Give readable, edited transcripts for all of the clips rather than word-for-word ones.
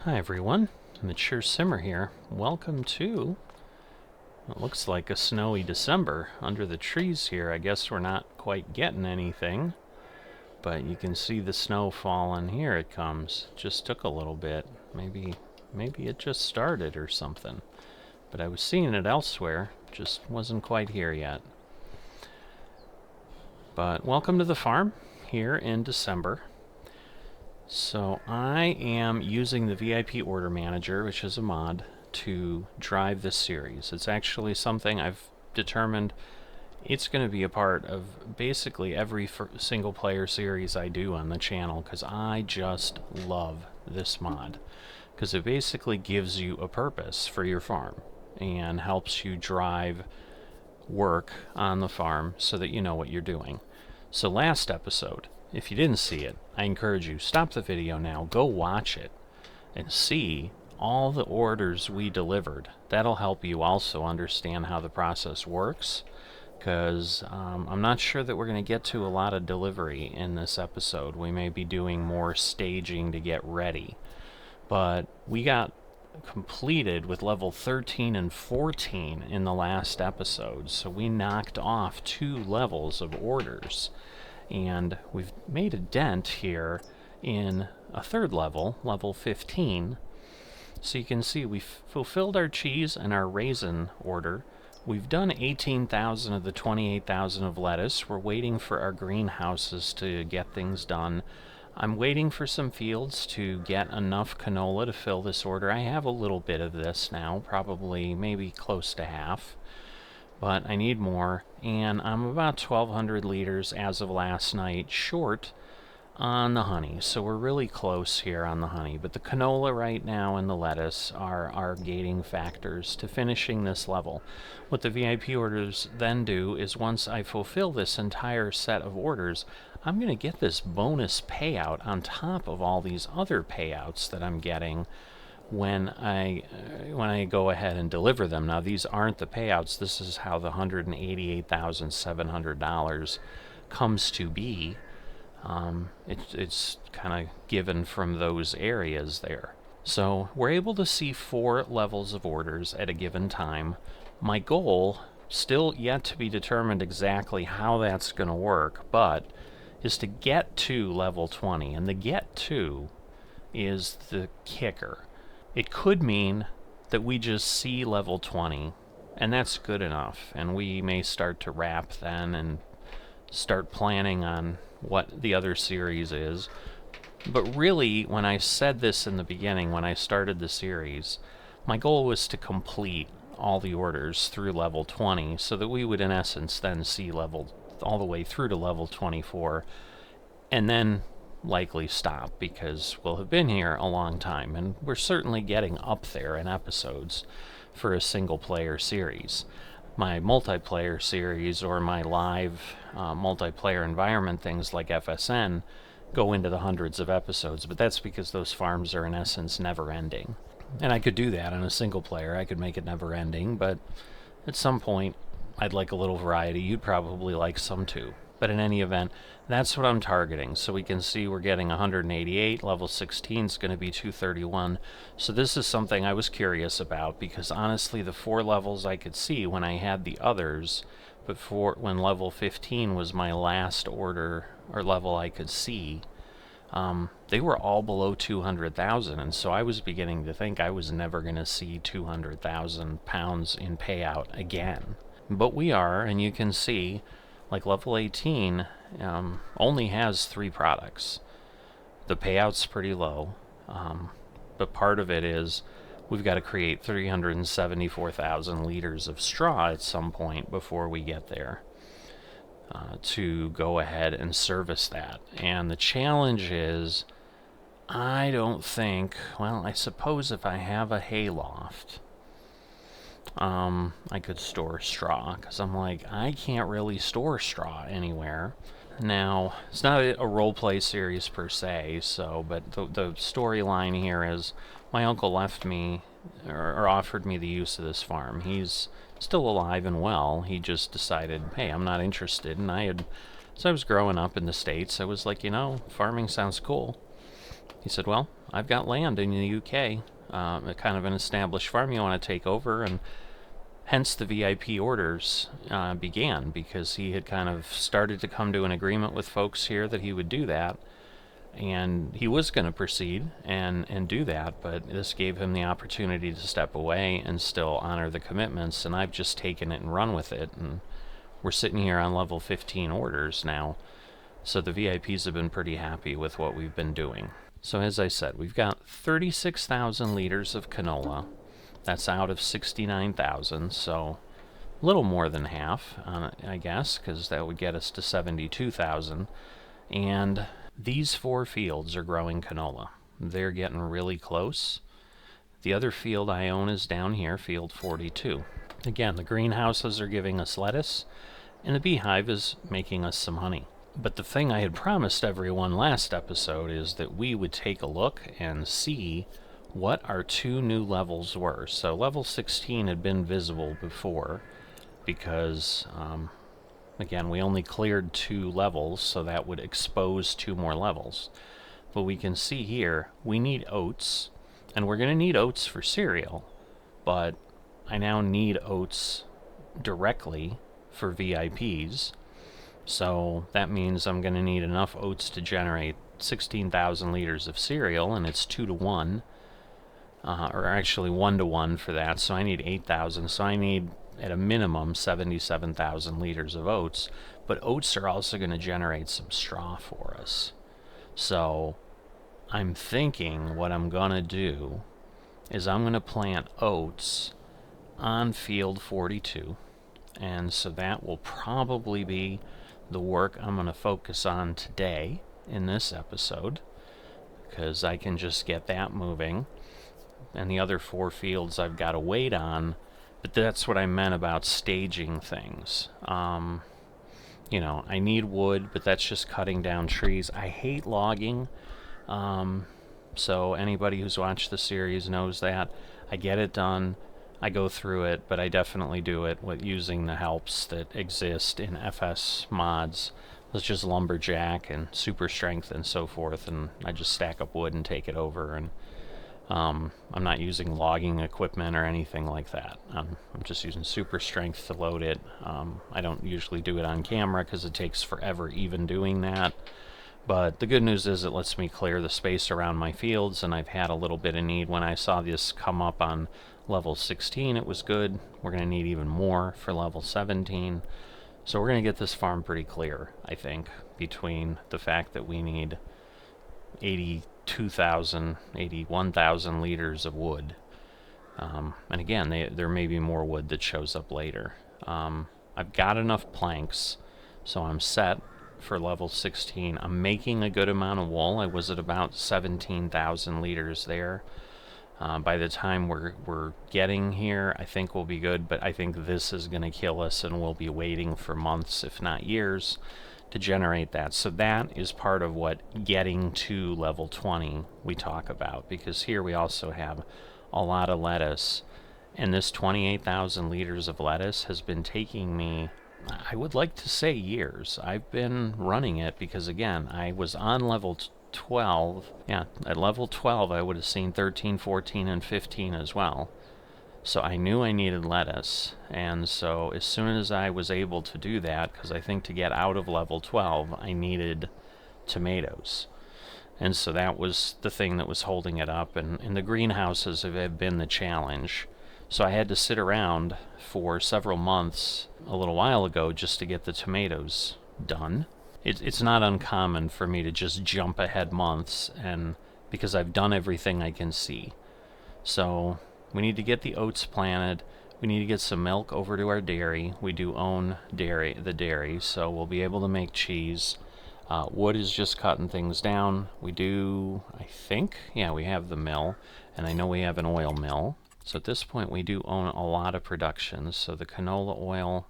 Hi everyone, Mature Simmer here. Welcome to what looks like a snowy December. Under the trees here, I guess we're not quite getting anything, but you can see the snow falling. Here it comes. Just took a little bit. Maybe it just started or something. But I was seeing it elsewhere, just wasn't quite here yet. But welcome to the farm here in December. So I am using the VIP Order Manager, which is a mod, to drive this series. It's actually something I've determined it's going to be a part of basically every single player series I do on the channel, because I just love this mod, because it basically gives you a purpose for your farm and helps you drive work on the farm so that you know what you're doing. So last episode, if you didn't see it, I encourage you, stop the video now, go watch it, and see all the orders we delivered. That'll help you also understand how the process works, because I'm not sure that we're going to get to a lot of delivery in this episode. We may be doing more staging to get ready. But we got completed with level 13 and 14 in the last episode, so we knocked off 2 levels of orders. And we've made a dent here in a 3rd level, level 15. So you can see we've fulfilled our cheese and our raisin order. We've done 18,000 of the 28,000 of lettuce. We're waiting for our greenhouses to get things done. I'm waiting for some fields to get enough canola to fill this order. I have a little bit of this now, probably maybe close to half. But I need more, and I'm about 1,200 liters as of last night short on the honey, so we're really close here on the honey. But the canola right now and the lettuce are our gating factors to finishing this level. What the VIP orders then do is, once I fulfill this entire set of orders, I'm going to get this bonus payout on top of all these other payouts that I'm getting when I go ahead and deliver them. Now, these aren't the payouts. This is how the $188,700 comes to be. It's kind of given from those areas there. So we're able to see 4 levels of orders at a given time. My goal, still yet to be determined exactly how that's going to work, but is to get to level 20. And the get to is the kicker. It could mean that we just see level 20, and that's good enough, and we may start to wrap then and start planning on what the other series is. But really, when I said this in the beginning, when I started the series, my goal was to complete all the orders through level 20, so that we would in essence then see level all the way through to level 24, and then likely stop, because we'll have been here a long time, and we're certainly getting up there in episodes for a single player series. My multiplayer series or my live multiplayer environment things like FSN go into the hundreds of episodes, but that's because those farms are in essence never ending. And I could do that on a single player. I could make it never ending, but at some point I'd like a little variety. You'd probably like some too. But in any event, that's what I'm targeting. So we can see we're getting 188. Level 16 is going to be 231. So this is something I was curious about, because honestly, the 4 levels I could see when I had the others, but when level 15 was my last order or level I could see, they were all below 200,000. And so I was beginning to think I was never going to see 200,000 pounds in payout again. But we are, and you can see, like level 18 only has 3 products. The payout's pretty low, but part of it is we've got to create 374,000 liters of straw at some point before we get there to go ahead and service that. And the challenge is, I don't think, well, I suppose if I have a hayloft, I could store straw, because I'm like, I can't really store straw anywhere. Now, it's not a roleplay series per se, so, but the storyline here is my uncle left me, or offered me the use of this farm. He's still alive and well. He just decided, hey, I'm not interested. And so I was growing up in the States, I was like, farming sounds cool. He said, well, I've got land in the UK, kind of an established farm you want to take over, and hence the VIP orders began, because he had kind of started to come to an agreement with folks here that he would do that, and he was going to proceed and do that, but this gave him the opportunity to step away and still honor the commitments, and I've just taken it and run with it, and we're sitting here on level 15 orders now, so the VIPs have been pretty happy with what we've been doing. So as I said, we've got 36,000 liters of canola. That's out of 69,000, so a little more than half, I guess, because that would get us to 72,000. And these 4 fields are growing canola. They're getting really close. The other field I own is down here, field 42. Again, the greenhouses are giving us lettuce, and the beehive is making us some honey. But the thing I had promised everyone last episode is that we would take a look and see what our 2 new levels were. So level 16 had been visible before because, again, we only cleared 2 levels, so that would expose 2 more levels. But we can see here, we need oats, and we're going to need oats for cereal, but I now need oats directly for VIPs. So that means I'm going to need enough oats to generate 16,000 liters of cereal, and it's 2 to 1, or actually 1 to 1 for that, so I need 8,000, so I need at a minimum 77,000 liters of oats, but oats are also going to generate some straw for us. So I'm thinking what I'm going to do is I'm going to plant oats on field 42, and so that will probably be the work I'm going to focus on today in this episode, because I can just get that moving, and the other 4 fields I've got to wait on. But that's what I meant about staging things. You know, I need wood, but that's just cutting down trees. I hate logging, so anybody who's watched the series knows that. I get it done, I go through it, but I definitely do it with using the helps that exist in FS mods. It's just lumberjack and super strength and so forth, and I just stack up wood and take it over, and I'm not using logging equipment or anything like that. I'm just using super strength to load it. I don't usually do it on camera because it takes forever even doing that. But the good news is it lets me clear the space around my fields, and I've had a little bit of need. When I saw this come up on level 16, it was good. We're going to need even more for level 17. So we're going to get this farm pretty clear, I think, between the fact that we need 82,000, 81,000 liters of wood. And again, there may be more wood that shows up later. I've got enough planks, so I'm set for level 16. I'm making a good amount of wool. I was at about 17,000 liters there. By the time we're getting here, I think we'll be good, but I think this is going to kill us, and we'll be waiting for months, if not years, to generate that. So that is part of what getting to level 20 we talk about, because here we also have a lot of lettuce, and this 28,000 liters of lettuce has been taking me, I would like to say, years. I've been running it because, again, I was on level 12. Yeah, at level 12 I would have seen 13, 14, and 15 as well. So I knew I needed lettuce, and so as soon as I was able to do that, because I think to get out of level 12 I needed tomatoes, and so that was the thing that was holding it up, and the greenhouses have been the challenge. So I had to sit around for several months a little while ago just to get the tomatoes done. It's not uncommon for me to just jump ahead months, and because I've done everything I can see. So we need to get the oats planted. We need to get some milk over to our dairy. We do own the dairy, so we'll be able to make cheese. Wood is just cutting things down. We do, I think, yeah, we have the mill, and I know we have an oil mill. So at this point we do own a lot of production. So the canola oil,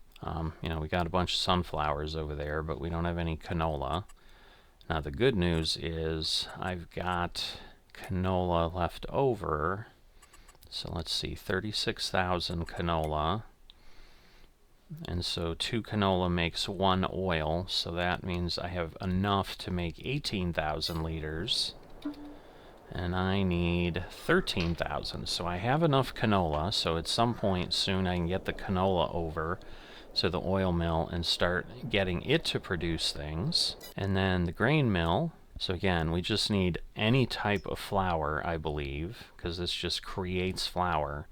we got a bunch of sunflowers over there, but we don't have any canola. Now the good news is I've got canola left over. So let's see, 36,000 canola. And so 2 canola makes 1 oil, so that means I have enough to make 18,000 liters. And I need 13,000. So I have enough canola, so at some point soon I can get the canola over to the oil mill and start getting it to produce things. And then the grain mill, so again, we just need any type of flour, I believe, because this just creates flour.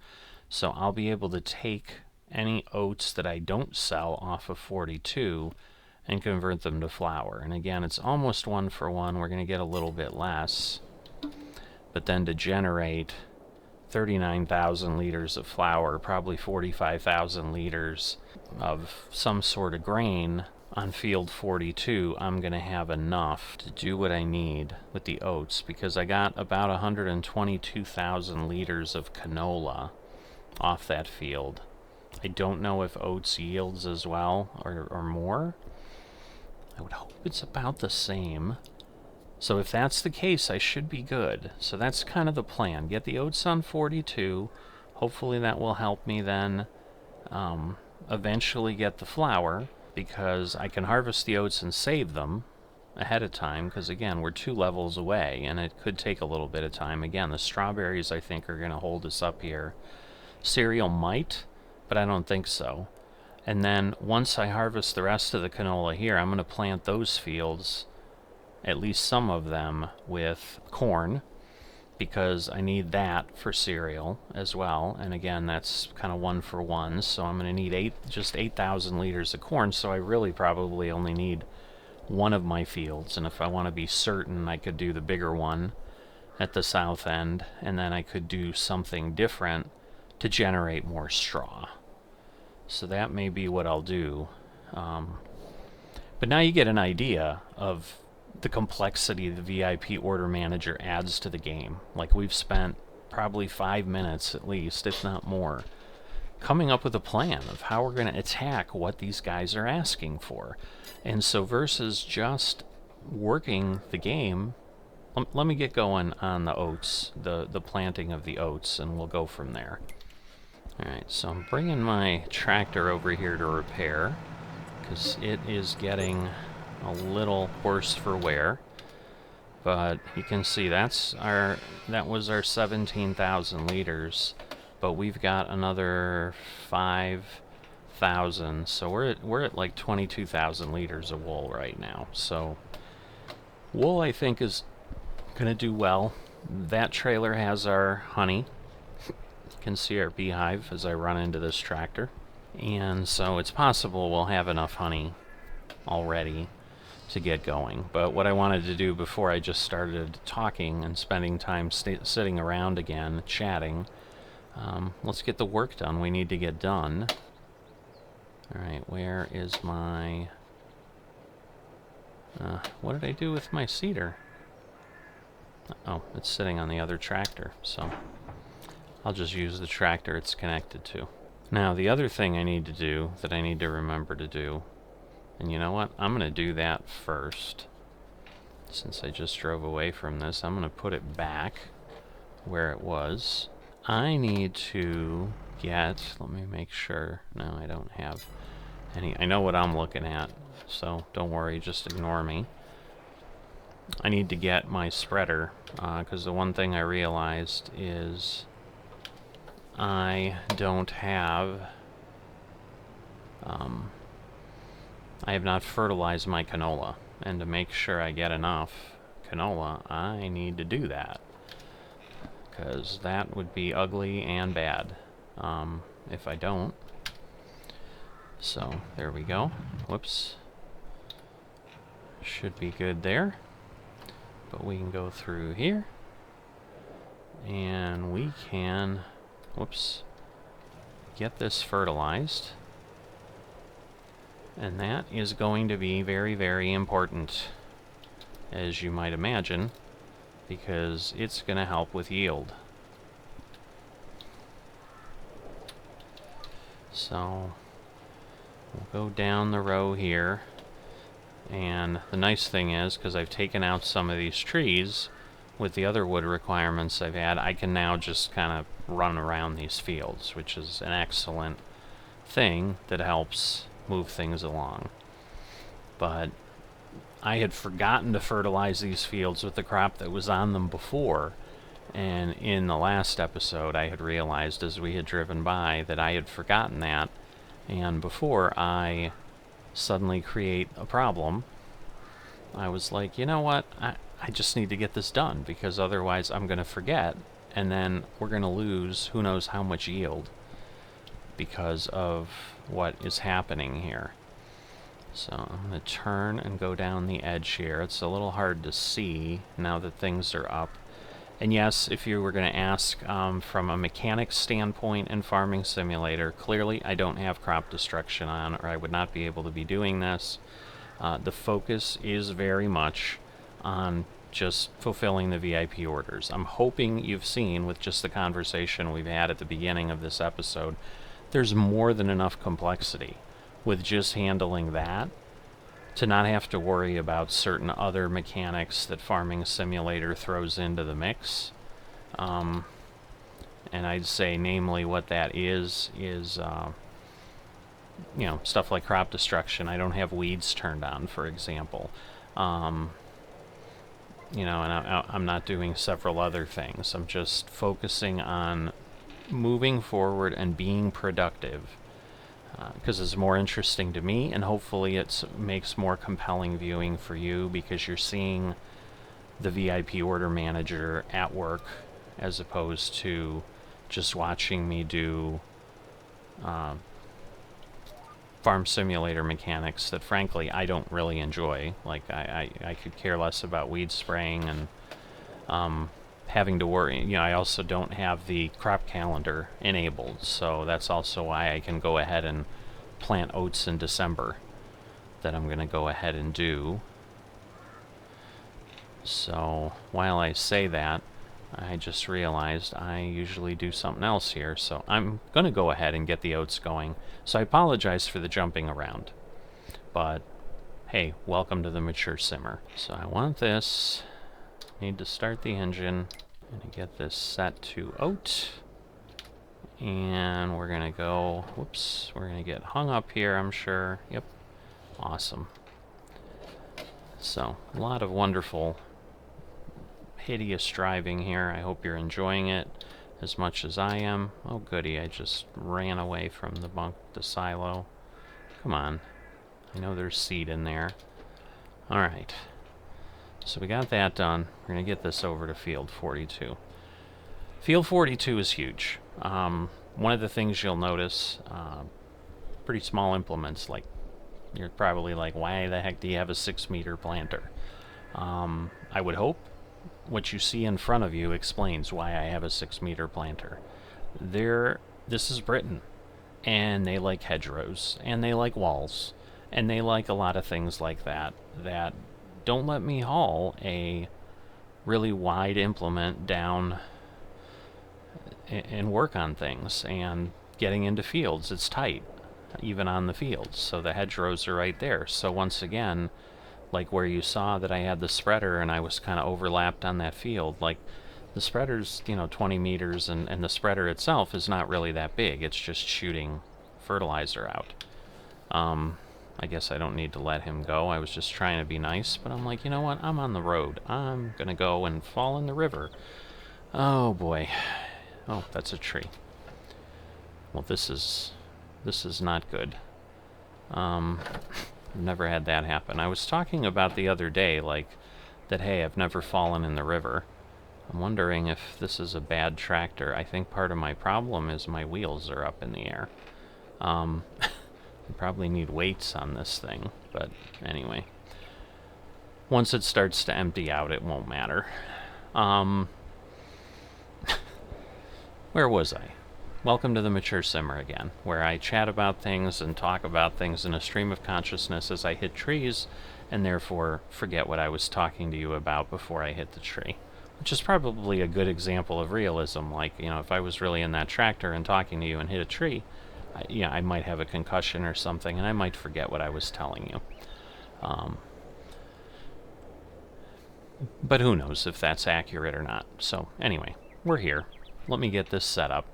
So I'll be able to take any oats that I don't sell off of 42 and convert them to flour. And again, it's almost 1 for 1. We're going to get a little bit less. But then to generate 39,000 liters of flour, probably 45,000 liters of some sort of grain on field 42, I'm going to have enough to do what I need with the oats, because I got about 122,000 liters of canola off that field. I don't know if oats yields as well or more. I would hope it's about the same. So if that's the case, I should be good. So that's kind of the plan. Get the oats on 42. Hopefully that will help me then eventually get the flour, because I can harvest the oats and save them ahead of time, because again, we're 2 levels away and it could take a little bit of time. Again, the strawberries I think are going to hold us up here. Cereal might, but I don't think so. And then once I harvest the rest of the canola here, I'm going to plant those fields, at least some of them, with corn, because I need that for cereal as well. And again, that's kind of 1 for 1, so I'm going to need just 8,000 liters of corn, so I really probably only need one of my fields. And if I want to be certain, I could do the bigger one at the south end, and then I could do something different to generate more straw. So that may be what I'll do. But now you get an idea of the complexity the VIP order manager adds to the game. Like, we've spent probably 5 minutes at least, if not more, coming up with a plan of how we're going to attack what these guys are asking for. And so versus just working the game, let me get going on the oats, the planting of the oats, and we'll go from there. Alright, so I'm bringing my tractor over here to repair, because it is getting a little worse for wear. But you can see that was our 17,000 liters, but we've got another 5,000, so we're at like 22,000 liters of wool right now. So wool, I think, is gonna do well. That trailer has our honey. You can see our beehive as I run into this tractor, and so it's possible we'll have enough honey already to get going. But what I wanted to do before I just started talking and spending time sitting around again chatting, let's get the work done we need to get done. Alright, where is my what did I do with my seeder? Oh, it's sitting on the other tractor, so I'll just use the tractor it's connected to. Now, the other thing I need to do, that I need to remember to do, and you know what? I'm going to do that first. Since I just drove away from this, I'm going to put it back where it was. I need to get, let me make sure. No, I don't have any. I know what I'm looking at, so don't worry, just ignore me. I need to get my spreader, because the one thing I realized is I don't have, I have not fertilized my canola, and to make sure I get enough canola, I need to do that, because that would be ugly and bad if I don't. So there we go. Whoops. Should be good there. But we can go through here, and we can, whoops, get this fertilized. And that is going to be very, very important, as you might imagine, because it's going to help with yield. So we'll go down the row here. And the nice thing is, because I've taken out some of these trees with the other wood requirements I've had, I can now just kind of run around these fields, which is an excellent thing that helps move things along. But I had forgotten to fertilize these fields with the crop that was on them before, And in the last episode, I had realized as we had driven by that I had forgotten that. And before I suddenly create a problem, I was like, you know what? I just need to get this done, because otherwise I'm going to forget. And then we're going to lose who knows how much yield because of what is happening here. So I'm going to turn and go down the edge here. It's a little hard to see now that things are up. And yes, if you were going to ask from a mechanics standpoint in Farming Simulator, clearly I don't have crop destruction on, or I would not be able to be doing this. The focus is very much on just fulfilling the VIP orders. I'm hoping you've seen with just the conversation we've had at the beginning of this episode, there's more than enough complexity with just handling that to not have to worry about certain other mechanics that Farming Simulator throws into the mix. And I'd say, namely, what that is stuff like crop destruction. I don't have weeds turned on, for example. And I'm not doing several other things. I'm just focusing on moving forward and being productive, because it's more interesting to me, and hopefully it makes more compelling viewing for you, because you're seeing the VIP order manager at work as opposed to just watching me do Farm Simulator mechanics that frankly I don't really enjoy. Like I could care less about weed spraying and having to worry. I also don't have the crop calendar enabled, so that's also why I can go ahead and plant oats in December that I'm going to go ahead and do. So while I say that, I just realized I usually do something else here, so I'm going to go ahead and get the oats going. So I apologize for the jumping around, but hey, welcome to the Mature Simmer. So I want this. Need to start the engine. I'm going to get this set to oat. And we're going to go, whoops, we're going to get hung up here, I'm sure. Yep. Awesome. So, a lot of wonderful, hideous driving here. I hope you're enjoying it as much as I am. Oh, goody, I just ran away from the silo. Come on. I know there's seed in there. Alright. So we got that done. We're going to get this over to Field 42. Field 42 is huge. One of the things you'll notice, pretty small implements, like, you're probably like, why the heck do you have a 6-meter planter? I would hope what you see in front of you explains why I have a 6-meter planter. This is Britain, and they like hedgerows, and they like walls, and they like a lot of things like that don't let me haul a really wide implement down and work on things. And getting into fields, it's tight, even on the fields, so the hedgerows are right there. So once again, like where you saw that I had the spreader and I was kind of overlapped on that field, like the spreader's 20 meters, and the spreader itself is not really that big. It's just shooting fertilizer out. I guess I don't need to let him go. I was just trying to be nice, but I'm like, you know what? I'm on the road. I'm gonna go and fall in the river. Oh boy. Oh, that's a tree. Well, this is not good. I've never had that happen. I was talking about the other day, like, that, hey, I've never fallen in the river. I'm wondering if this is a bad tractor. I think part of my problem is my wheels are up in the air. I probably need weights on this thing, but anyway. Once it starts to empty out, it won't matter. Where was I? Welcome to the Mature Simmer again, where I chat about things and talk about things in a stream of consciousness as I hit trees, and therefore forget what I was talking to you about before I hit the tree. Which is probably a good example of realism. Like, if I was really in that tractor and talking to you and hit a tree, I might have a concussion or something, and I might forget what I was telling you. But who knows if that's accurate or not. So, anyway, we're here. Let me get this set up.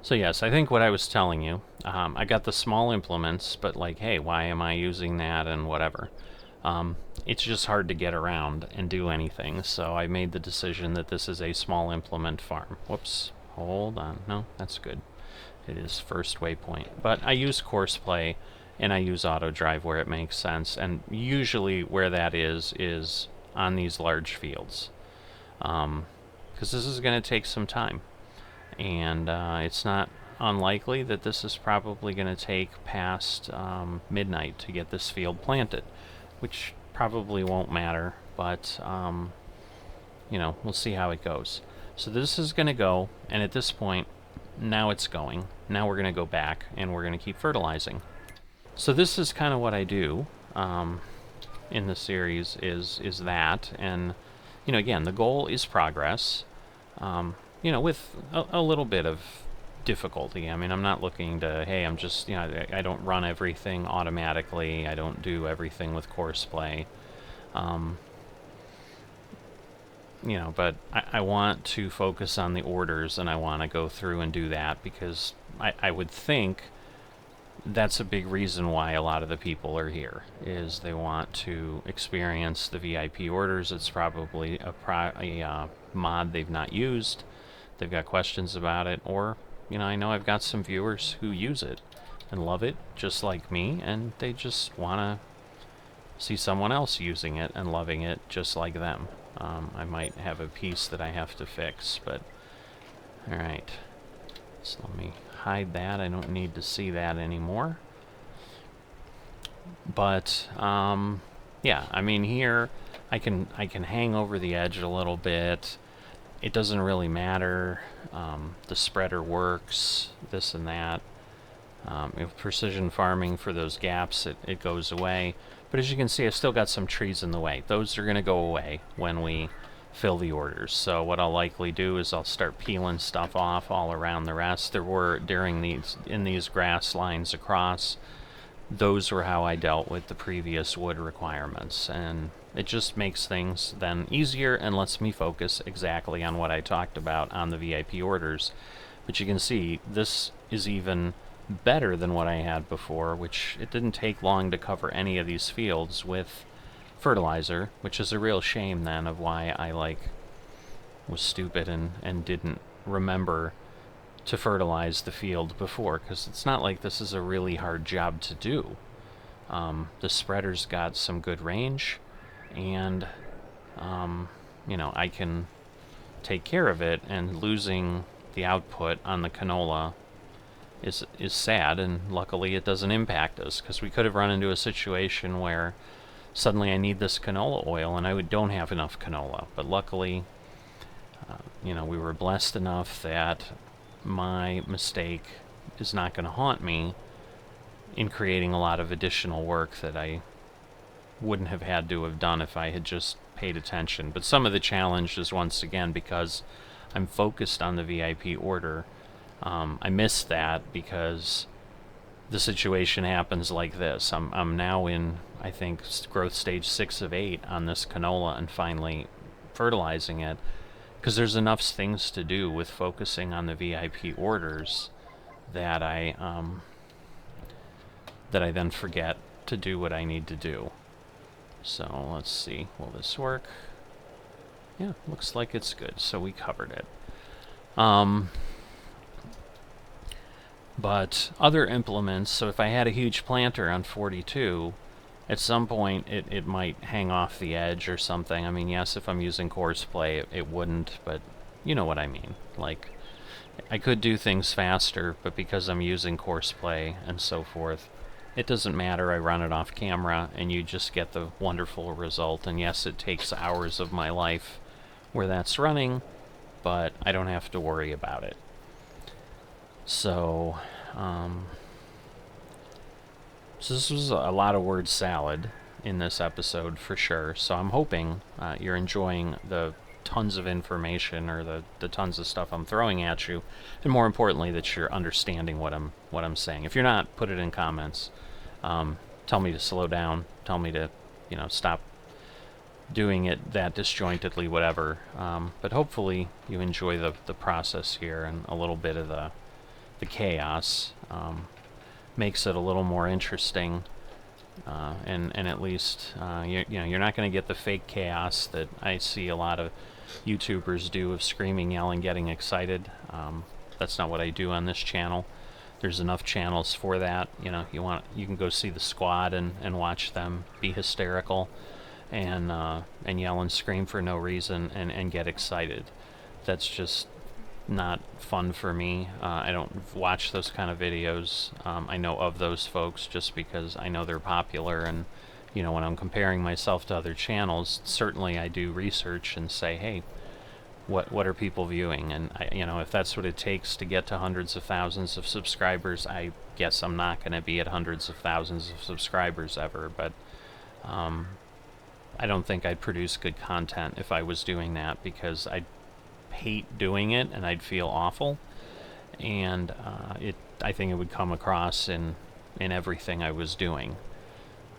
So yes, I think what I was telling you, I got the small implements, but like, hey, why am I using that and whatever? It's just hard to get around and do anything, so I made the decision that this is a small implement farm. Whoops, hold on. No, that's good. It is first waypoint. But I use Courseplay and I use auto drive where it makes sense, and usually where that is on these large fields. Because this is going to take some time, and it's not unlikely that this is probably going to take past midnight to get this field planted, which probably won't matter, but you know, we'll see how it goes. So this is going to go, and at this point, now it's going. Now we're going to go back, and we're going to keep fertilizing. So this is kind of what I do in the series is that, and you know, again, the goal is progress. You know, with a little bit of difficulty. I mean, I'm not looking to, hey, I'm just, you know, I don't run everything automatically. I don't do everything with Courseplay. You know, but I want to focus on the orders, and I want to go through and do that, because I would think that's a big reason why a lot of the people are here, is they want to experience the VIP orders. It's probably a mod they've not used. They've got questions about it, or, you know I've got some viewers who use it and love it just like me, and they just want to see someone else using it and loving it just like them. I might have a piece that I have to fix, but alright. So let me hide that. I don't need to see that anymore. But yeah, I mean, here I can hang over the edge a little bit. It doesn't really matter. The spreader works, this and that. With precision farming for those gaps, it goes away. But as you can see, I've still got some trees in the way. Those are going to go away when we fill the orders. So what I'll likely do is I'll start peeling stuff off all around the rest. There were, in these grass lines across, those were how I dealt with the previous wood requirements. And it just makes things then easier and lets me focus exactly on what I talked about on the VIP orders. But you can see this is even better than what I had before, which it didn't take long to cover any of these fields with fertilizer, which is a real shame then of why I was stupid and didn't remember to fertilize the field before, because it's not like this is a really hard job to do. The spreader's got some good range, and you know, I can take care of it, and losing the output on the canola is sad, and luckily it doesn't impact us, because we could have run into a situation where suddenly I need this canola oil and I don't have enough canola. But luckily, you know, we were blessed enough that my mistake is not going to haunt me in creating a lot of additional work that I wouldn't have had to have done if I had just paid attention. But some of the challenge is, once again, because I'm focused on the VIP order, I missed that because the situation happens like this. I'm now in, I think, growth stage 6 of 8 on this canola, and finally fertilizing it, because there's enough things to do with focusing on the VIP orders that I then forget to do what I need to do. So let's see, will this work? Yeah, looks like it's good. So we covered it. But other implements, so if I had a huge planter on 42, at some point it might hang off the edge or something. I mean, yes, if I'm using Courseplay, it wouldn't, but you know what I mean. Like, I could do things faster, but because I'm using Courseplay and so forth, it doesn't matter. I run it off camera, and you just get the wonderful result. And yes, it takes hours of my life where that's running, but I don't have to worry about it. So, so this was a lot of word salad in this episode for sure. So I'm hoping you're enjoying the tons of information, or the tons of stuff I'm throwing at you, and more importantly, that you're understanding what I'm saying. If you're not, put it in comments. Tell me to slow down. Tell me to, you know, stop doing it that disjointedly, whatever. But hopefully you enjoy the process here, and a little bit of the chaos makes it a little more interesting And at least you're not going to get the fake chaos that I see a lot of YouTubers do of screaming, yelling, getting excited. That's not what I do on this channel. There's enough channels for that. You can go see the squad and watch them be hysterical and yell and scream for no reason and get excited. That's just not fun for me. I don't watch those kind of videos. I know of those folks just because I know they're popular, and when I'm comparing myself to other channels, certainly I do research and say, hey, what are people viewing? And if that's what it takes to get to hundreds of thousands of subscribers, I guess I'm not going to be at hundreds of thousands of subscribers ever, but I don't think I'd produce good content if I was doing that, because I'd hate doing it and I'd feel awful, and I think it would come across in everything I was doing,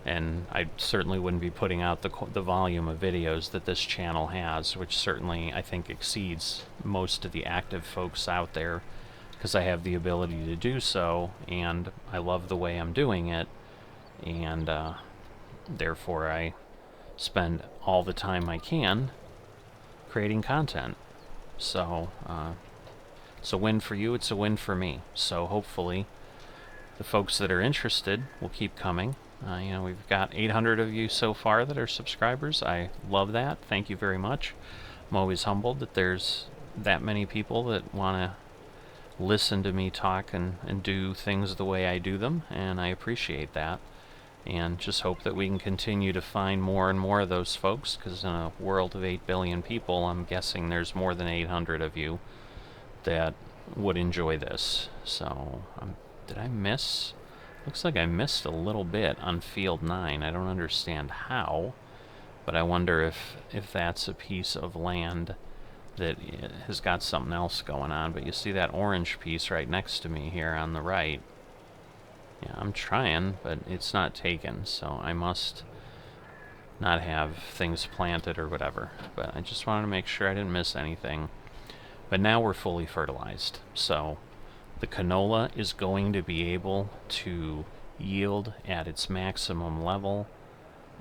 and I certainly wouldn't be putting out the volume of videos that this channel has, which certainly I think exceeds most of the active folks out there, because I have the ability to do so, and I love the way I'm doing it, and therefore I spend all the time I can creating content. So it's a win for you, it's a win for me. So hopefully the folks that are interested will keep coming. We've got 800 of you so far that are subscribers. I love that. Thank you very much. I'm always humbled that there's that many people that want to listen to me talk and do things the way I do them, and I appreciate that. And just hope that we can continue to find more and more of those folks, because in a world of 8 billion people, I'm guessing there's more than 800 of you that would enjoy this. So, did I miss? Looks like I missed a little bit on Field 9. I don't understand how, but I wonder if that's a piece of land that has got something else going on. But you see that orange piece right next to me here on the right. Yeah, I'm trying, but it's not taken, so I must not have things planted or whatever. But I just wanted to make sure I didn't miss anything. But now we're fully fertilized, so the canola is going to be able to yield at its maximum level,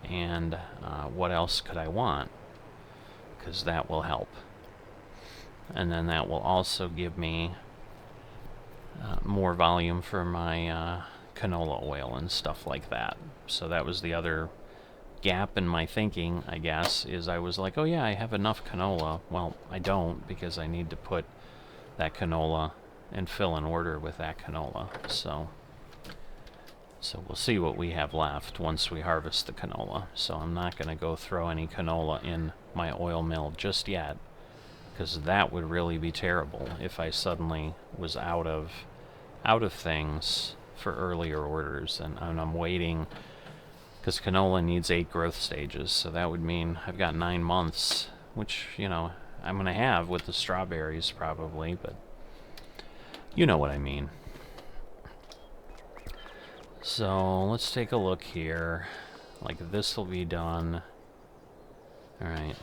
and what else could I want? Because that will help. And then that will also give me more volume for my canola oil and stuff like that. So that was the other gap in my thinking, I guess, is I was like, oh yeah, I have enough canola. Well, I don't, because I need to put that canola and fill an order with that canola. So we'll see what we have left once we harvest the canola. So I'm not going to go throw any canola in my oil mill just yet, because that would really be terrible if I suddenly was out of things for earlier orders, and I'm waiting, because canola needs 8 growth stages, so that would mean I've got 9 months, which, I'm going to have with the strawberries probably, but you know what I mean. So let's take a look here. Like, this will be done. Alright,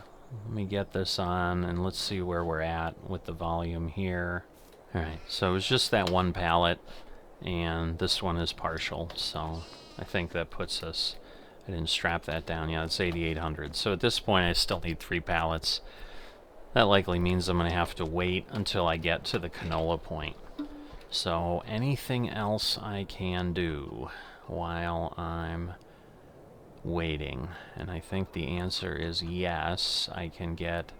let me get this on, and let's see where we're at with the volume here. Alright, so it was just that one pallet, and this one is partial, so I think that puts us... I didn't strap that down. Yeah, it's 8,800. So at this point, I still need 3 pallets. That likely means I'm going to have to wait until I get to the canola point. So anything else I can do while I'm waiting? And I think the answer is yes. I can get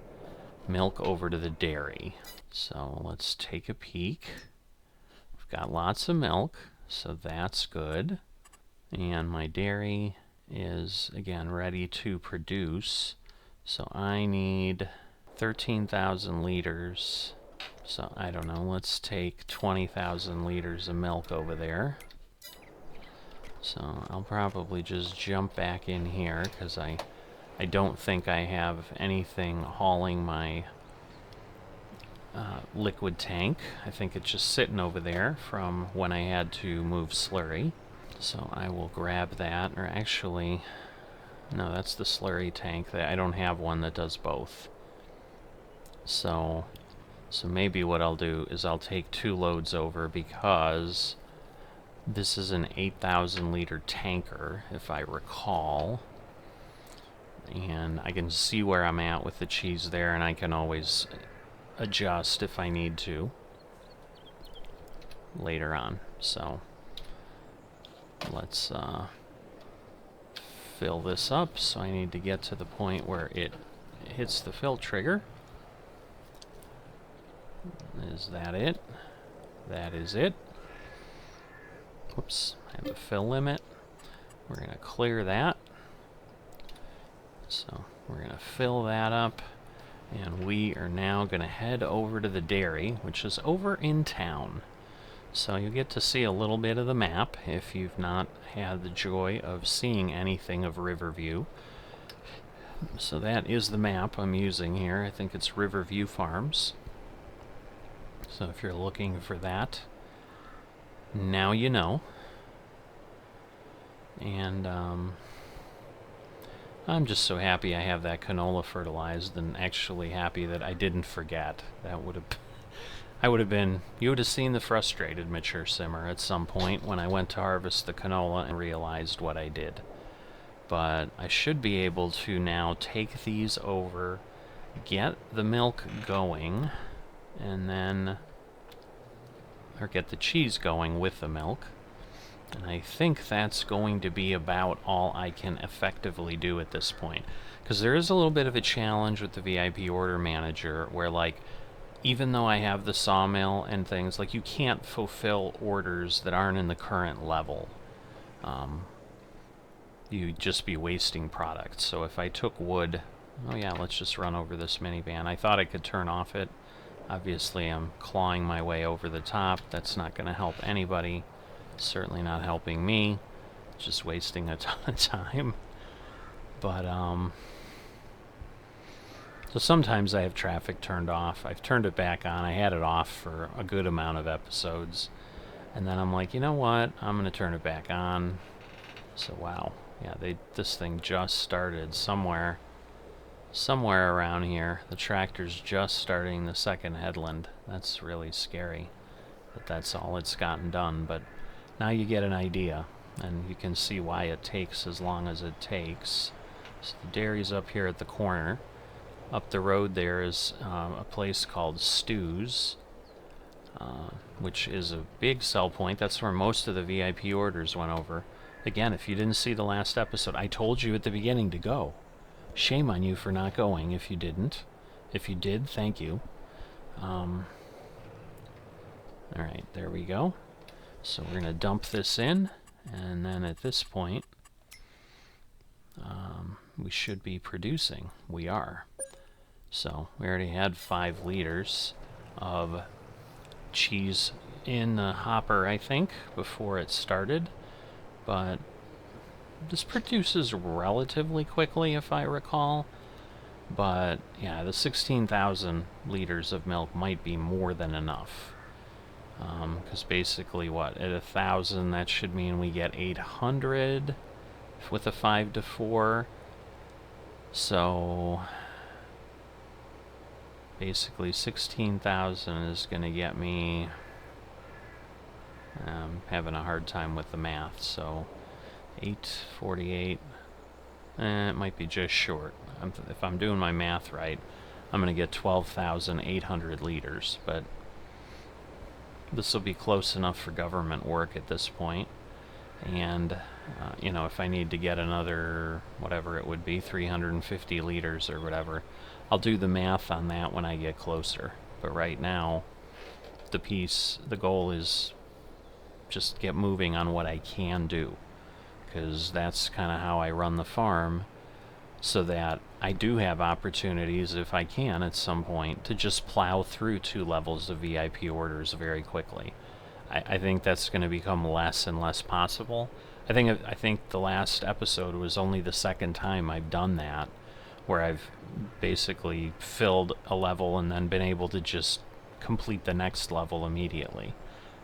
milk over to the dairy. So let's take a peek. We've got lots of milk, so that's good. And my dairy is, again, ready to produce. So I need 13,000 liters. So I don't know, let's take 20,000 liters of milk over there. So I'll probably just jump back in here, because I don't think I have anything hauling my liquid tank. I think it's just sitting over there from when I had to move slurry. So I will grab that, or actually, no, that's the slurry tank. I don't have one that does both. So maybe what I'll do is I'll take 2 loads over, because This is an 8,000 liter tanker, if I recall. And I can see where I'm at with the cheese there, and I can always adjust if I need to later on. So let's fill this up. So I need to get to the point where it hits the fill trigger. Is that it? That is it. Whoops, I have a fill limit. We're going to clear that. So we're going to fill that up. And we are now going to head over to the dairy, which is over in town. So you'll get to see a little bit of the map if you've not had the joy of seeing anything of Riverview. So that is the map I'm using here. I think it's Riverview Farms. So if you're looking for that, now you know. And I'm just so happy I have that canola fertilized, and actually happy that I didn't forget. That would have... you would have seen the frustrated Mature Simmer at some point when I went to harvest the canola and realized what I did. But I should be able to now take these over, get the milk going, and then... or get the cheese going with the milk. And I think that's going to be about all I can effectively do at this point. Because there is a little bit of a challenge with the VIP Order Manager where, like, even though I have the sawmill and things, like, you can't fulfill orders that aren't in the current level. You'd just be wasting product. So if I took wood... oh yeah, let's just run over this minivan. I thought I could turn off it. Obviously, I'm clawing my way over the top. That's not going to help anybody. Certainly not helping me. Just wasting a ton of time. But, so sometimes I have traffic turned off. I've turned it back on. I had it off for a good amount of episodes. And then I'm like, you know what? I'm going to turn it back on. So, wow. Yeah, this thing just started somewhere around here. The tractor's just starting the second headland. That's really scary that that's all it's gotten done, but now you get an idea, and you can see why it takes as long as it takes. So the dairy's up here at the corner. Up the road there is a place called Stu's, which is a big sell point. That's where most of the VIP orders went over. Again, if you didn't see the last episode, I told you at the beginning to go. Shame on you for not going if you didn't. If you did, thank you. Alright, there we go. So we're going to dump this in, and then at this point, we should be producing. We are. So we already had 5 liters of cheese in the hopper, I think, before it started. But this produces relatively quickly, if I recall. But, yeah, the 16,000 liters of milk might be more than enough. Because basically, what, at 1,000, that should mean we get 800 with a 5 to 4. So, basically, 16,000 is going to get me... I'm having a hard time with the math, so 848, it might be just short. If I'm doing my math right, I'm going to get 12,800 liters, but this will be close enough for government work at this point. And, you know, if I need to get another, whatever it would be, 350 liters or whatever, I'll do the math on that when I get closer. But right now, the goal is just get moving on what I can do, because that's kind of how I run the farm, so that I do have opportunities, if I can at some point, to just plow through 2 levels of VIP orders very quickly. I think that's going to become less and less possible. I think the last episode was only the second time I've done that, where I've basically filled a level and then been able to just complete the next level immediately.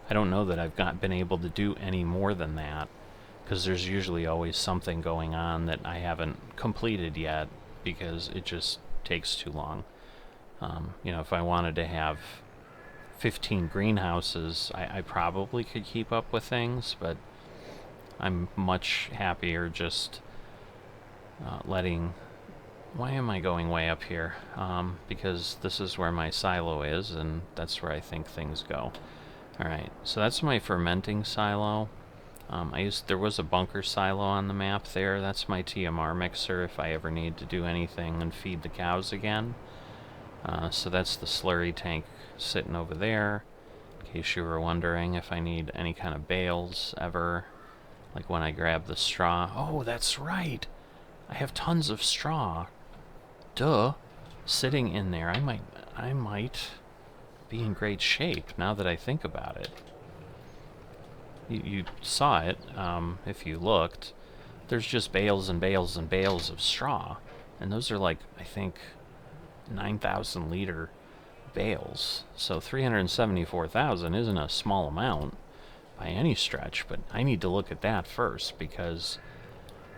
I don't know that I've been able to do any more than that, because there's usually always something going on that I haven't completed yet, because it just takes too long. You know, if I wanted to have 15 greenhouses, I probably could keep up with things, but I'm much happier just letting... Why am I going way up here? Because this is where my silo is, and that's where I think things go. Alright, so that's my fermenting silo. There was a bunker silo on the map there. That's my TMR mixer if I ever need to do anything and feed the cows again. So that's the slurry tank sitting over there, in case you were wondering if I need any kind of bales ever, like when I grab the straw. Oh, that's right! I have tons of straw. Duh. Sitting in there. I might be in great shape now that I think about it. You saw it, if you looked. There's just bales and bales and bales of straw. And those are like, I think, 9,000 liter bales. So 374,000 isn't a small amount by any stretch, but I need to look at that first because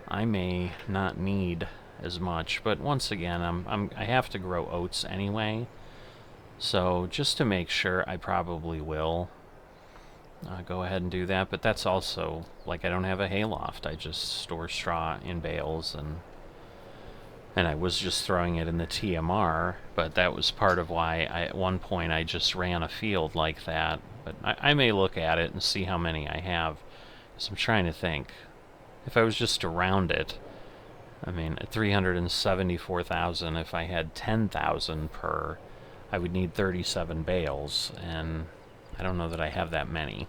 I may not need as much. But once again, I have to grow oats anyway. So just to make sure, I probably will go ahead and do that. But that's also, like, I don't have a hayloft. I just store straw in bales, and I was just throwing it in the TMR, but that was part of why at one point I just ran a field like that. But I may look at it and see how many I have, because I'm trying to think. If I was just to round it, I mean, at 374,000, if I had 10,000 per, I would need 37 bales, and I don't know that I have that many.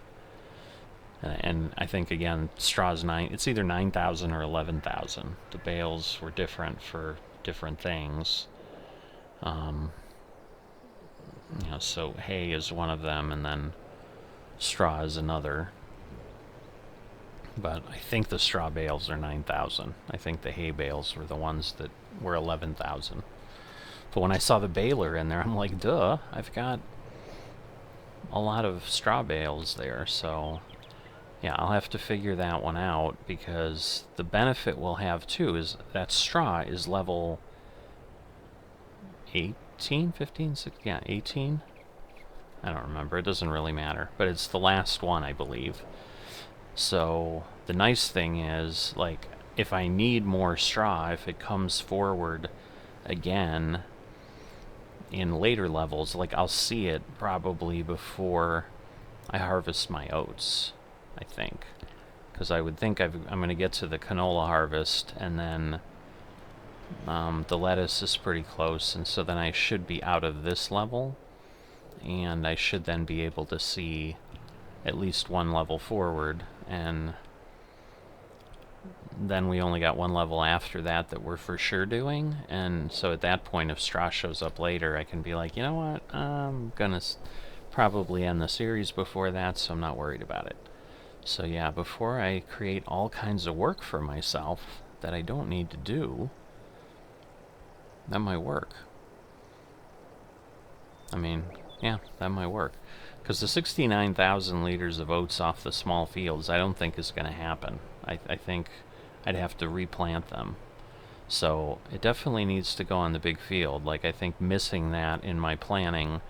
And I think, again, straw's it's either 9,000 or 11,000. The bales were different for different things. You know, so hay is one of them, and then straw is another. But I think the straw bales are 9,000. I think the hay bales were the ones that were 11,000. But when I saw the baler in there, I'm like, duh, I've got a lot of straw bales there, so... Yeah, I'll have to figure that one out, because the benefit we'll have, too, is that straw is level 18, 15, 16, yeah, 18? I don't remember, it doesn't really matter, but it's the last one, I believe. So, the nice thing is, like, if I need more straw, if it comes forward again in later levels, like, I'll see it probably before I harvest my oats. I think, because I would think I'm going to get to the canola harvest, and then the lettuce is pretty close, and so then I should be out of this level, and I should then be able to see at least one level forward, and then we only got one level after that we're for sure doing, and so at that point, if straw shows up later, I can be like, you know what, I'm going to probably end the series before that, so I'm not worried about it. So yeah, before I create all kinds of work for myself that I don't need to do, that might work. I mean, yeah, that might work. Because the 69,000 liters of oats off the small fields, I don't think is going to happen. I think I'd have to replant them. So it definitely needs to go on the big field. Like, I think missing that in my planning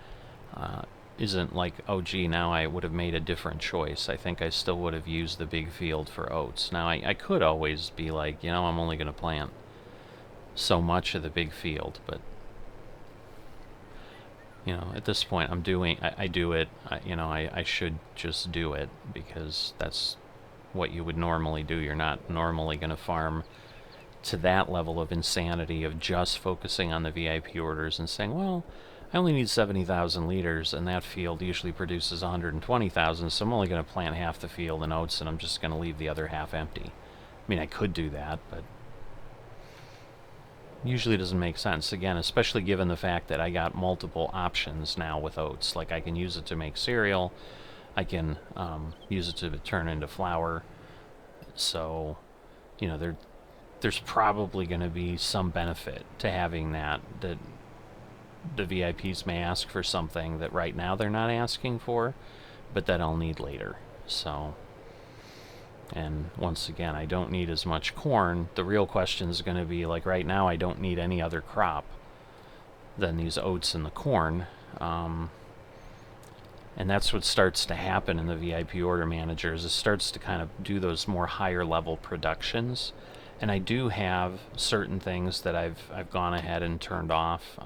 isn't like, oh gee, now I would have made a different choice. I think I still would have used the big field for oats. Now, I could always be like, you know, I'm only going to plant so much of the big field, but, you know, at this point, I'm doing, I do it, you know, I should just do it, because that's what you would normally do. You're not normally going to farm to that level of insanity of just focusing on the VIP orders and saying, well, I only need 70,000 liters, and that field usually produces 120,000, so I'm only going to plant half the field in oats, and I'm just going to leave the other half empty. I mean, I could do that, but usually doesn't make sense. Again, especially given the fact that I got multiple options now with oats. Like, I can use it to make cereal, I can use it to turn into flour, so, you know, there's probably going to be some benefit to having that the VIPs may ask for something that right now they're not asking for, but that I'll need later. So, and once again, I don't need as much corn. The real question is going to be, like, right now I don't need any other crop than these oats and the corn. And that's what starts to happen in the VIP order managers. It starts to kind of do those more higher level productions. And I do have certain things that I've gone ahead and turned off.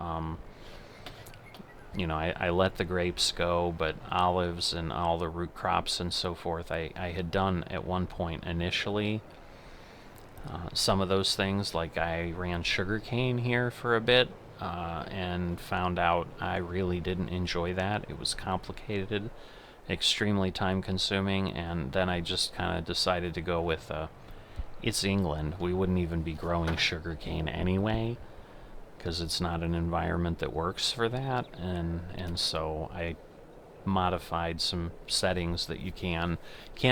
I let the grapes go, but olives and all the root crops and so forth, I had done at one point initially. Some of those things, like I ran sugarcane here for a bit, and found out I really didn't enjoy that. It was complicated, extremely time consuming, and then I just kind of decided to go with it's England. We wouldn't even be growing sugarcane anyway, because it's not an environment that works for that, and so I modified some settings that you can't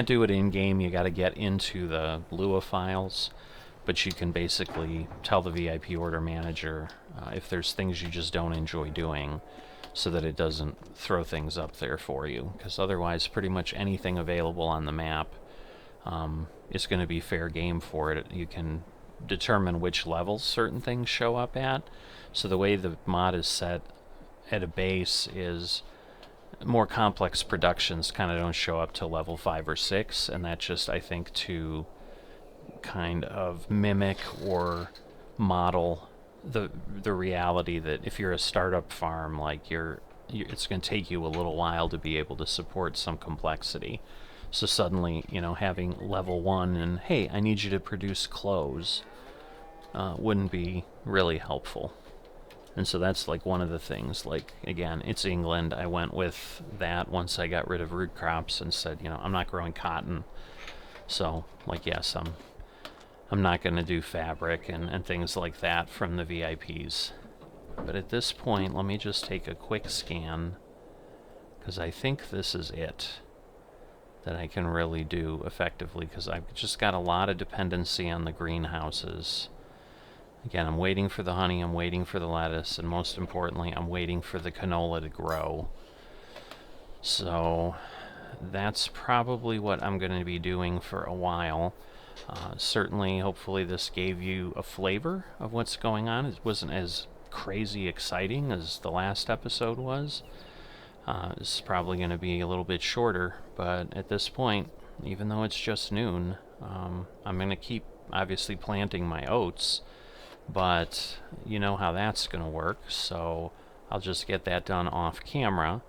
do it in game. You got to get into the Lua files, but you can basically tell the VIP order manager if there's things you just don't enjoy doing, so that it doesn't throw things up there for you, because otherwise pretty much anything available on the map is going to be fair game for it. You can determine which levels certain things show up at. So the way the mod is set at a base is more complex productions kind of don't show up till level 5 or 6, and that just, I think, to kind of mimic or model the reality that if you're a startup farm, like it's going to take you a little while to be able to support some complexity. So suddenly, having level 1 and, hey, I need you to produce clothes, wouldn't be really helpful. And so that's like one of the things. Like, again, it's England. I went with that once I got rid of root crops and said, I'm not growing cotton. So, like, yes, I'm not going to do fabric and things like that from the VIPs. But at this point, let me just take a quick scan, because I think this is it that I can really do effectively, because I've just got a lot of dependency on the greenhouses. Again, I'm waiting for the honey, I'm waiting for the lettuce, and most importantly, I'm waiting for the canola to grow. So that's probably what I'm going to be doing for a while. Certainly, hopefully this gave you a flavor of what's going on. It wasn't as crazy exciting as the last episode was. This is probably going to be a little bit shorter, but at this point, even though it's just noon, I'm going to keep, obviously, planting my oats, but you know how that's going to work, so I'll just get that done off camera,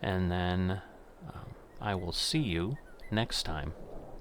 and then I will see you next time.